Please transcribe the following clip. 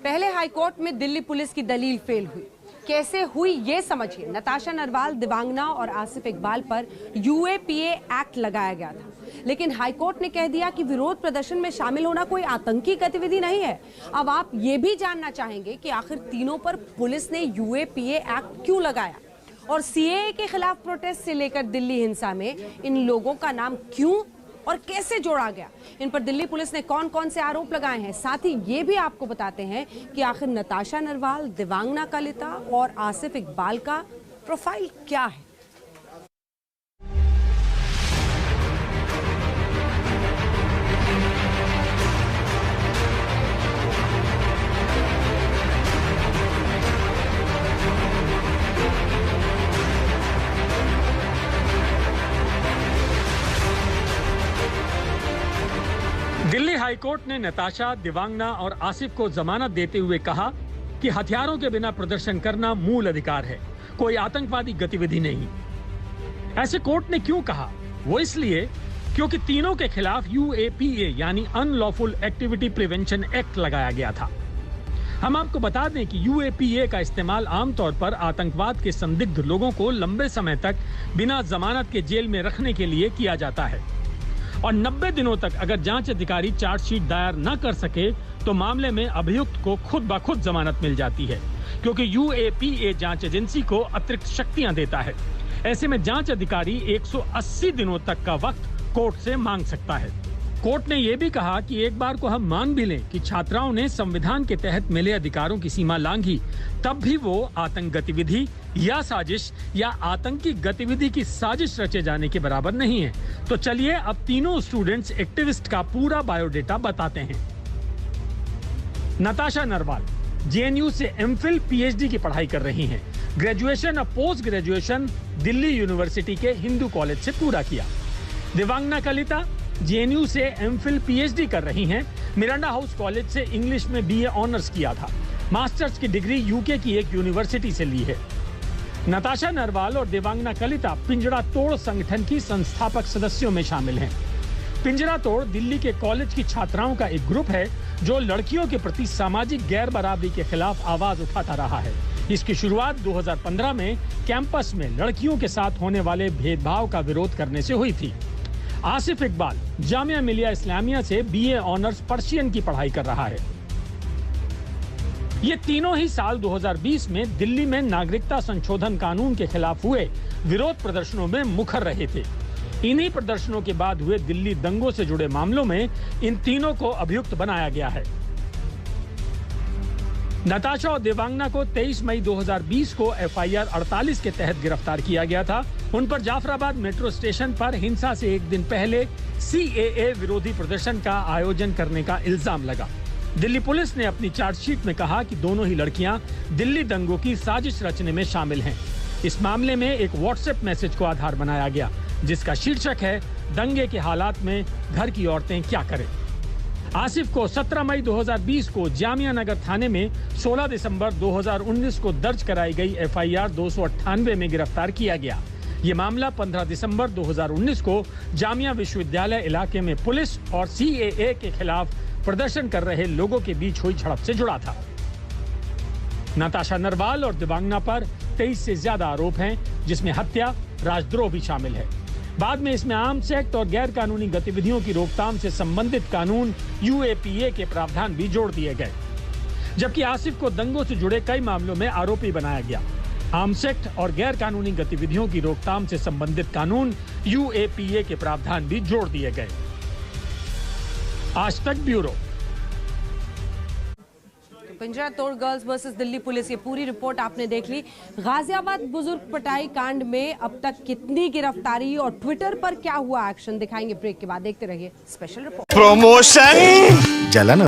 पहले हाईकोर्ट में दिल्ली पुलिस की दलील फेल हुई। कैसे हुई ये समझिए। नताशा नरवाल, दिवांगना और आसिफ इकबाल पर यूएपीए एक्ट लगाया गया था, लेकिन हाईकोर्ट ने कह दिया कि विरोध प्रदर्शन में शामिल होना कोई आतंकी गतिविधि नहीं है। अब आप ये भी जानना चाहेंगे कि आखिर तीनों पर पुलिस ने यूएपीए एक्ट क्यों लगाया और सीएए के खिलाफ प्रोटेस्ट से लेकर दिल्ली हिंसा में इन लोगों का नाम क्यों और कैसे जोड़ा गया। इन पर दिल्ली पुलिस ने कौन कौन से आरोप लगाए हैं। साथ ही ये भी आपको बताते हैं कि आखिर नताशा नरवाल, दिवांगना कलिता और आसिफ इकबाल का प्रोफाइल क्या है। दिल्ली हाईकोर्ट ने नताशा, दिवांगना और आसिफ को जमानत देते हुए कहा कि हथियारों के बिना प्रदर्शन करना मूल अधिकार है, कोई आतंकवादी गतिविधि नहीं। ऐसे कोर्ट ने क्यों कहा? वो इसलिए क्योंकि तीनों के खिलाफ यूएपीए यानी अनलॉफुल एक्टिविटी प्रिवेंशन एक्ट लगाया गया था। हम आपको बता दें कि यूएपीए का इस्तेमाल आमतौर पर आतंकवाद के संदिग्ध लोगों को लंबे समय तक बिना जमानत के जेल में रखने के लिए किया जाता है और 90 दिनों तक अगर जांच अधिकारी चार्जशीट दायर न कर सके तो मामले में अभियुक्त को खुद ब खुद जमानत मिल जाती है, क्योंकि यूएपीए जांच एजेंसी को अतिरिक्त शक्तियां देता है। ऐसे में जांच अधिकारी 180 दिनों तक का वक्त कोर्ट से मांग सकता है। कोर्ट ने यह भी कहा कि एक बार को हम मान भी लें कि छात्राओं ने संविधान के तहत मिले अधिकारों की सीमा लांघी, तब भी वो आतंक गतिविधि या साजिश या आतंकी गतिविधि की साजिश रचे जाने के बराबर नहीं है। तो चलिए अब तीनों स्टूडेंट्स एक्टिविस्ट का पूरा बायोडेटा बताते हैं। नताशा नरवाल जेएनयू से एमफिल पीएचडी की पढ़ाई कर रही हैं। ग्रेजुएशन और पोस्ट ग्रेजुएशन दिल्ली यूनिवर्सिटी के हिंदू कॉलेज से पूरा किया। दिवांगना कलिता जेएनयू से एमफिल पीएचडी कर रही हैं। मिरांडा हाउस कॉलेज से इंग्लिश में बीए ऑनर्स किया था। मास्टर्स की डिग्री यूके की एक यूनिवर्सिटी से ली है। नताशा नरवाल और दिवांगना कलिता पिंजरा तोड़ संगठन की संस्थापक सदस्यों में शामिल हैं। पिंजरा तोड़ दिल्ली के कॉलेज की छात्राओं का एक ग्रुप है जो लड़कियों के प्रति सामाजिक गैर बराबरी के खिलाफ आवाज उठाता रहा है। इसकी शुरुआत 2015 में कैंपस में लड़कियों के साथ होने वाले भेदभाव का विरोध करने से हुई थी। आसिफ इकबाल जामिया मिलिया इस्लामिया से बीए ऑनर्स पर्शियन की पढ़ाई कर रहा है। ये तीनों ही साल 2020 में दिल्ली में नागरिकता संशोधन कानून के खिलाफ हुए विरोध प्रदर्शनों में मुखर रहे थे। इन्हीं प्रदर्शनों के बाद हुए दिल्ली दंगों से जुड़े मामलों में इन तीनों को अभियुक्त बनाया गया है। नताशा और दिवांगना को 23 मई 2020 को एफआईआर 48 के तहत गिरफ्तार किया गया था। उन पर जाफराबाद मेट्रो स्टेशन पर हिंसा से एक दिन पहले सीएए विरोधी प्रदर्शन का आयोजन करने का इल्जाम लगा। दिल्ली पुलिस ने अपनी चार्जशीट में कहा कि दोनों ही लड़कियां दिल्ली दंगों की साजिश रचने में शामिल हैं। इस मामले में एक व्हाट्सएप मैसेज को आधार बनाया गया, जिसका शीर्षक है दंगे के हालात में घर की औरतें क्या करें। आसिफ को 17 मई 2020 को जामिया नगर थाने में 16 दिसंबर 2019 को दर्ज कराई गई एफआईआर 298 में गिरफ्तार किया गया। ये मामला 15 दिसंबर 2019 को जामिया विश्वविद्यालय इलाके में पुलिस और सीएए के खिलाफ प्रदर्शन कर रहे लोगों के बीच हुई झड़प से जुड़ा था। नताशा नरवाल और दिवांगना पर 23 से ज्यादा आरोप हैं, जिसमें हत्या, राजद्रोह भी शामिल है। बाद में इसमें आर्म्स एक्ट और गैर कानूनी गतिविधियों की रोकथाम से संबंधित कानून यूएपीए के प्रावधान भी जोड़ दिए गए, जबकि आसिफ को दंगों से जुड़े कई मामलों में आरोपी बनाया गया। आर्म्स एक्ट और गैर कानूनी गतिविधियों की रोकथाम से संबंधित कानून यूएपीए के प्रावधान भी जोड़ दिए गए। आज तक ब्यूरो। पिंजरा तोड़ गर्ल्स वर्सेस दिल्ली पुलिस, ये पूरी रिपोर्ट आपने देख ली। गाजियाबाद बुजुर्ग पटाई कांड में अब तक कितनी गिरफ्तारी और ट्विटर पर क्या हुआ एक्शन, दिखाएंगे ब्रेक के बाद। देखते रहिए स्पेशल रिपोर्ट। प्रमोशन जलन